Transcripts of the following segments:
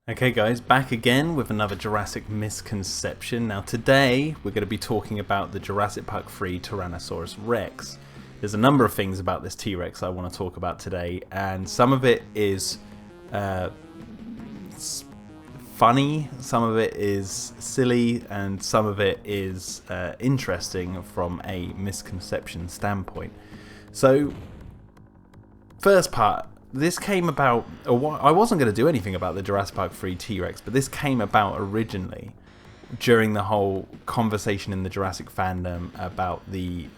Okay guys, back again with another Jurassic Misconception. Now today we're going to be talking about the Jurassic Park 3 Tyrannosaurus Rex. There's a number of things about this T-Rex I want to talk about today, and some of it is funny, some of it is silly, and some of it is interesting from a misconception standpoint. So, first part. This came about, I wasn't going to do anything about the Jurassic Park 3 T-Rex, but this came about originally during the whole conversation in the Jurassic fandom about the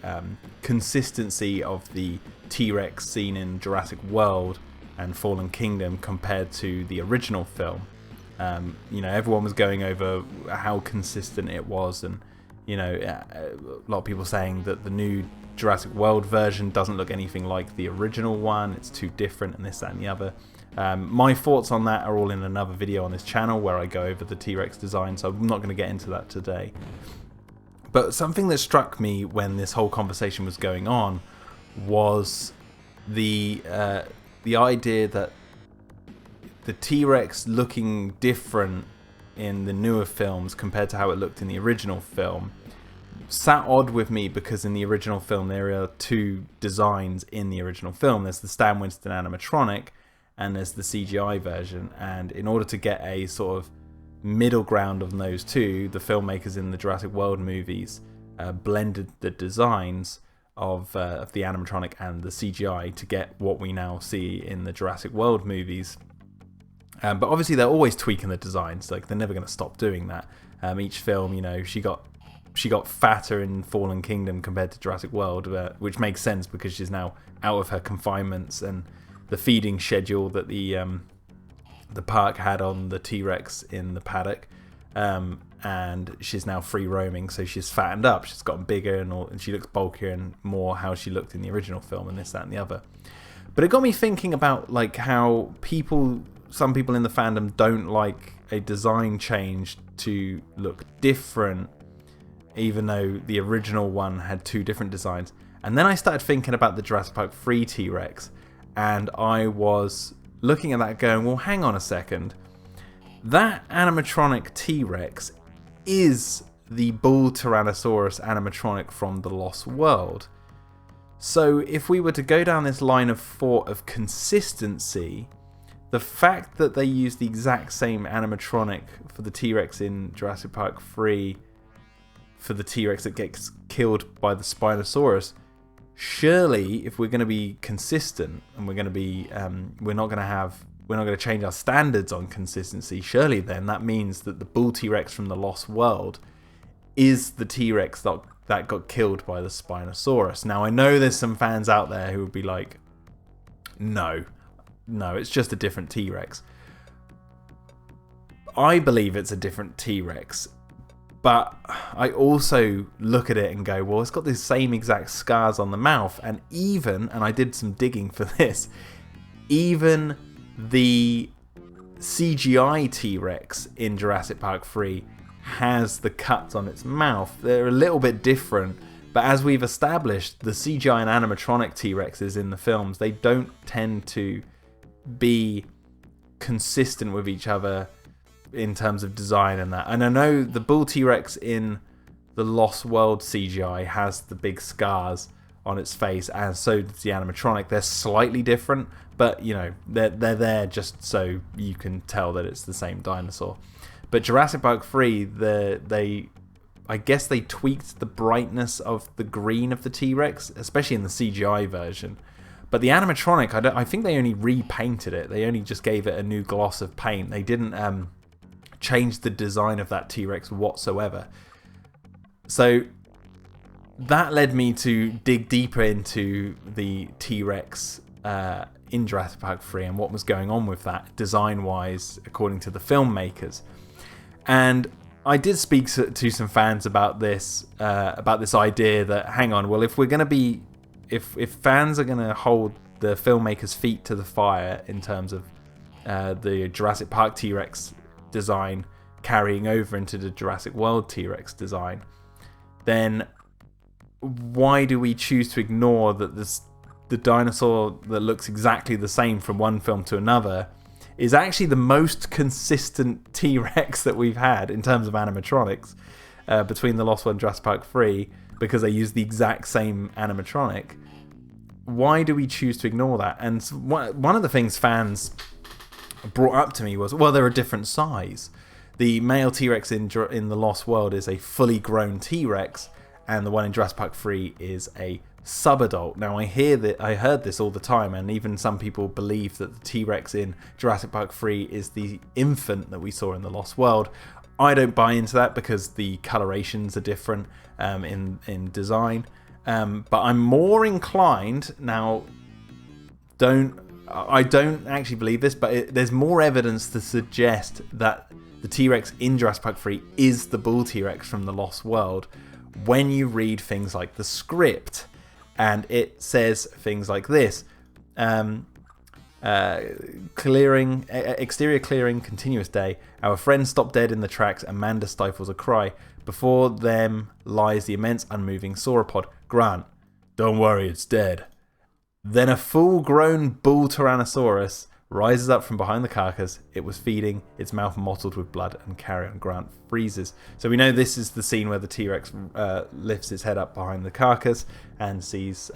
consistency of the T-Rex seen in Jurassic World and Fallen Kingdom compared to the original film. Everyone was going over how consistent it was, and a lot of people saying that the new Jurassic World version doesn't look anything like the original one. It's too different, and this, that, and the other. My thoughts on that are all in another video on this channel where I go over the T-Rex design, so I'm not going to get into that today. But something that struck me when this whole conversation was going on was the idea that the T-Rex looking different in the newer films compared to how it looked in the original film sat odd with me, because in the original film there are two designs in the original film. There's the Stan Winston animatronic and there's the CGI version, and in order to get a sort of middle ground of those two, the filmmakers in the Jurassic World movies blended the designs of the animatronic and the CGI to get what we now see in the Jurassic World movies. But obviously they're always tweaking the designs, like they're never going to stop doing that. Each film, she got fatter in Fallen Kingdom compared to Jurassic World, which makes sense because she's now out of her confinements and the feeding schedule that the park had on the T-Rex in the paddock, and she's now free roaming, so she's fattened up, she's gotten bigger and she looks bulkier and more how she looked in the original film, and this, that, and the other. But it got me thinking about like how some people in the fandom don't like a design change to look different, even though the original one had two different designs. And then I started thinking about the Jurassic Park 3 T-Rex, and I was looking at that going, well, hang on a second. That animatronic T-Rex is the bull Tyrannosaurus animatronic from The Lost World. So if we were to go down this line of thought of consistency, the fact that they use the exact same animatronic for the T-Rex in Jurassic Park 3 for the T-Rex that gets killed by the Spinosaurus, surely if we're going to be consistent and we're going to be we're not going to change our standards on consistency, surely then that means that the bull T-Rex from The Lost World is the T-Rex that got killed by the Spinosaurus. Now I know there's some fans out there who would be like, no, it's just a different T-Rex. I believe it's a different T-Rex, but I also look at it and go, well, it's got the same exact scars on the mouth, and I did some digging for this, even the CGI T-Rex in Jurassic Park 3 has the cuts on its mouth. They're a little bit different, but as we've established, the CGI and animatronic T-Rexes in the films, they don't tend to be consistent with each other in terms of design and that. And I know the bull T-Rex in the Lost World CGI has the big scars on its face, and so does the animatronic. They're slightly different, but they're there just so you can tell that it's the same dinosaur. But Jurassic Park 3, I guess they tweaked the brightness of the green of the T-Rex, especially in the CGI version. But the animatronic, I think they only repainted it. They only just gave it a new gloss of paint. They didn't change the design of that T-Rex whatsoever. So that led me to dig deeper into the T-Rex in Jurassic Park 3 and what was going on with that design-wise, according to the filmmakers. And I did speak to some fans about this idea that, hang on, well, if we're going to be, if fans are going to hold the filmmakers' feet to the fire in terms of the Jurassic Park T-Rex design carrying over into the Jurassic World T-Rex design, then why do we choose to ignore that the dinosaur that looks exactly the same from one film to another is actually the most consistent T-Rex that we've had in terms of animatronics between The Lost World and Jurassic Park 3, because they use the exact same animatronic. Why do we choose to ignore that? And one of the things fans brought up to me was, well, they're a different size. The male T-Rex in The Lost World is a fully grown T-Rex, and the one in Jurassic Park 3 is a subadult. Now, I heard this all the time, and even some people believe that the T-Rex in Jurassic Park 3 is the infant that we saw in The Lost World. I don't buy into that because the colorations are different in design. But I'm more inclined now. I don't actually believe this, but there's more evidence to suggest that the T-Rex in Jurassic Park 3 is the bull T-Rex from The Lost World when you read things like the script. And it says things like this. Exterior clearing, continuous day. Our friend stopped dead in the tracks. Amanda stifles a cry. Before them lies the immense unmoving sauropod. Grant, don't worry, it's dead. Then a full-grown bull Tyrannosaurus rises up from behind the carcass. It was feeding, its mouth mottled with blood, and Carrion Grant freezes. So we know this is the scene where the T-Rex lifts its head up behind the carcass and sees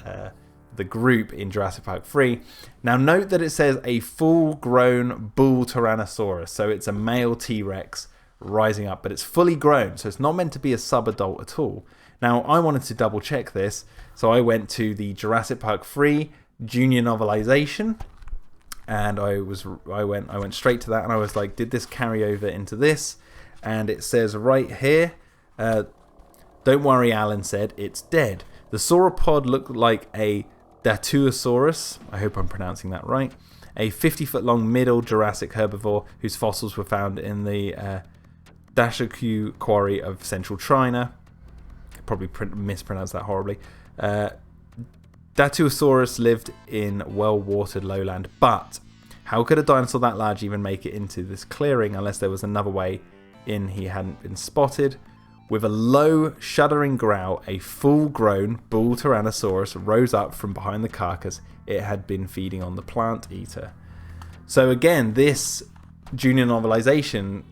the group in Jurassic Park 3. Now note that it says a full-grown bull Tyrannosaurus, so it's a male T-Rex rising up, but it's fully grown, so it's not meant to be a subadult at all. Now, I wanted to double check this, so I went to the Jurassic Park 3 junior novelization, and I went straight to that, and I was like, did this carry over into this? And it says right here, don't worry, Alan said, it's dead. The sauropod looked like a Datuosaurus, I hope I'm pronouncing that right, a 50-foot-long Middle Jurassic herbivore whose fossils were found in the Dashaku quarry of central China. Probably mispronounced that horribly. Datuosaurus lived in well-watered lowland, but how could a dinosaur that large even make it into this clearing unless there was another way in he hadn't been spotted? With a low, shuddering growl, a full-grown bull Tyrannosaurus rose up from behind the carcass it had been feeding on the plant eater. So again, this junior novelization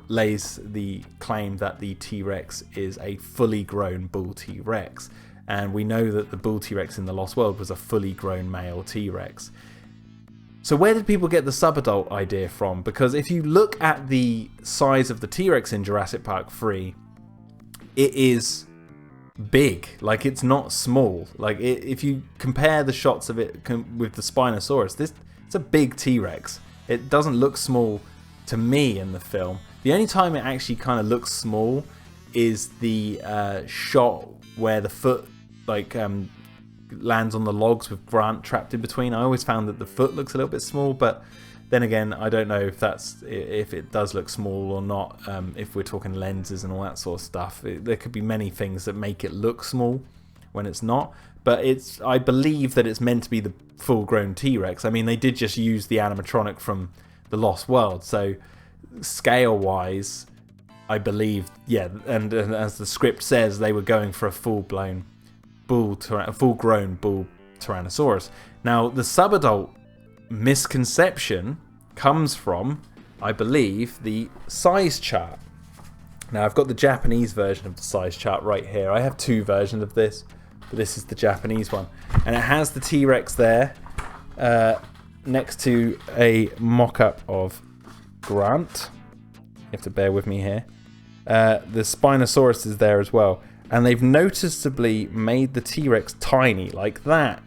lays the claim that the T-Rex is a fully grown bull T-Rex. And we know that the bull T-Rex in The Lost World was a fully grown male T-Rex. So where did people get the subadult idea from? Because if you look at the size of the T-Rex in Jurassic Park 3, it is big. Like, it's not small. Like, if you compare the shots of it with the Spinosaurus, it's a big T-Rex. It doesn't look small to me in the film. The only time it actually kind of looks small is the shot where the foot lands on the logs with Grant trapped in between. I always found that the foot looks a little bit small, but then again, I don't know if it does look small or not. If we're talking lenses and all that sort of stuff, there could be many things that make it look small when it's not. But I believe that it's meant to be the full-grown T-Rex. I mean, they did just use the animatronic from The Lost World, so scale-wise, I believe, yeah, and as the script says, they were going for a full-grown bull Tyrannosaurus. Now, the subadult misconception comes from, I believe, the size chart. Now, I've got the Japanese version of the size chart right here. I have two versions of this, but this is the Japanese one. And it has the T-Rex there next to a mock-up of Grant. You have to bear with me here. The Spinosaurus is there as well. And they've noticeably made the T-Rex tiny. Like, that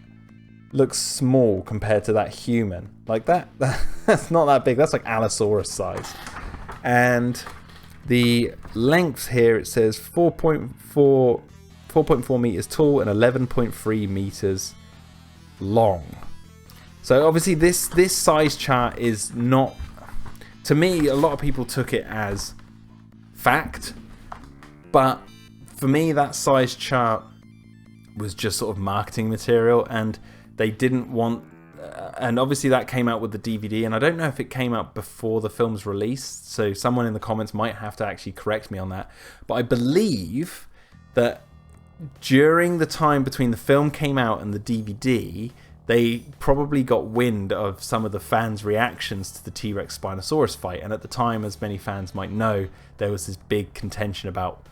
looks small compared to that human. Like, that's not that big. That's like Allosaurus size. And the length here, it says 4.4 meters tall and 11.3 meters long. So obviously this size chart is not, to me, a lot of people took it as fact, but for me that size chart was just sort of marketing material, and they didn't want, and obviously that came out with the DVD, and I don't know if it came out before the film's released, so someone in the comments might have to actually correct me on that, but I believe that during the time between the film came out and the DVD, they probably got wind of some of the fans' reactions to the T-Rex Spinosaurus fight. And at the time, as many fans might know, there was this big contention about,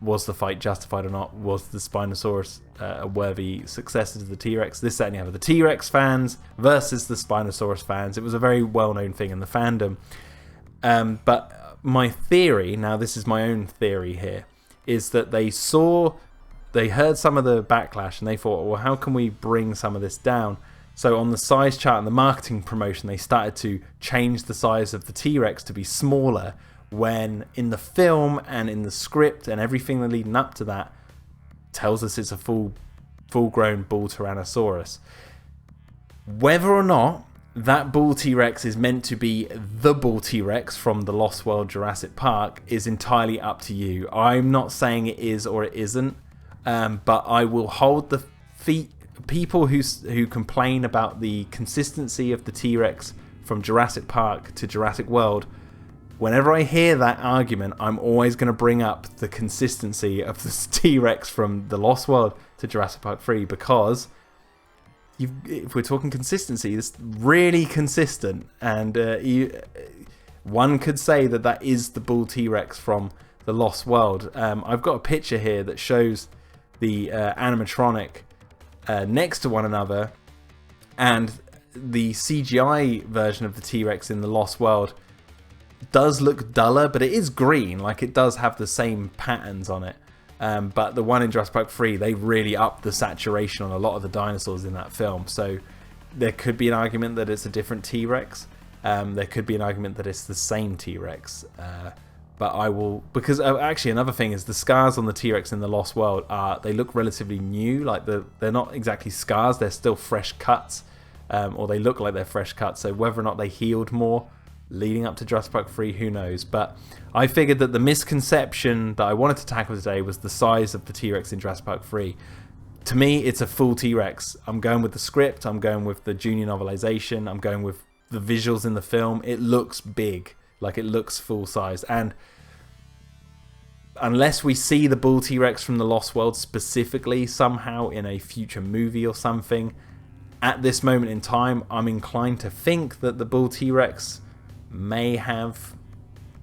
was the fight justified or not? Was the Spinosaurus a worthy successor to the T-Rex? This certainly happened. The T-Rex fans versus the Spinosaurus fans. It was a very well-known thing in the fandom. But my theory, now this is my own theory here, is that they heard some of the backlash and they thought, well, how can we bring some of this down? So on the size chart and the marketing promotion, they started to change the size of the T-Rex to be smaller, when in the film and in the script and everything leading up to that tells us it's a full-grown bull Tyrannosaurus. Whether or not that bull T-Rex is meant to be the bull T-Rex from the Lost World Jurassic Park is entirely up to you. I'm not saying it is or it isn't, but I will hold the people who complain about the consistency of the T-Rex from Jurassic Park to Jurassic World. Whenever I hear that argument, I'm always going to bring up the consistency of the T-Rex from the Lost World to Jurassic Park 3, because if we're talking consistency, it's really consistent, and one could say that that is the bull T-Rex from the Lost World. I've got a picture here that shows the animatronic next to one another, and the CGI version of the T-Rex in the Lost World does look duller, but it is green, like it does have the same patterns on it. But the one in Jurassic Park 3, they really upped the saturation on a lot of the dinosaurs in that film. So there could be an argument that it's a different T-Rex. There could be an argument that it's the same T-Rex. But I will, because actually another thing is the scars on the T-Rex in the Lost World they look relatively new. Like they're not exactly scars, they're still fresh cuts, or they look like they're fresh cuts. So whether or not they healed more leading up to Jurassic Park 3, who knows? But I figured that the misconception that I wanted to tackle today was the size of the T-Rex in Jurassic Park 3. To me, it's a full T-Rex. I'm going with the script, I'm going with the junior novelization, I'm going with the visuals in the film. It looks big, like it looks full size. And unless we see the bull T-Rex from the Lost World specifically somehow in a future movie or something, at this moment in time, I'm inclined to think that the bull T-Rex may have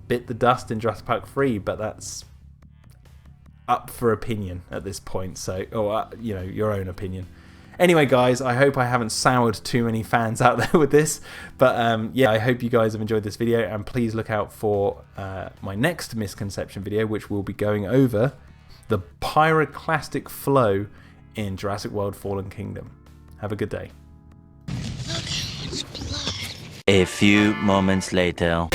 bit the dust in Jurassic Park 3, but that's up for opinion at this point. So, or you know, your own opinion. Anyway, guys, I hope I haven't soured too many fans out there with this, but yeah, I hope you guys have enjoyed this video, and please look out for my next misconception video, which will be going over the pyroclastic flow in Jurassic World Fallen Kingdom. Have a good day. A few moments later.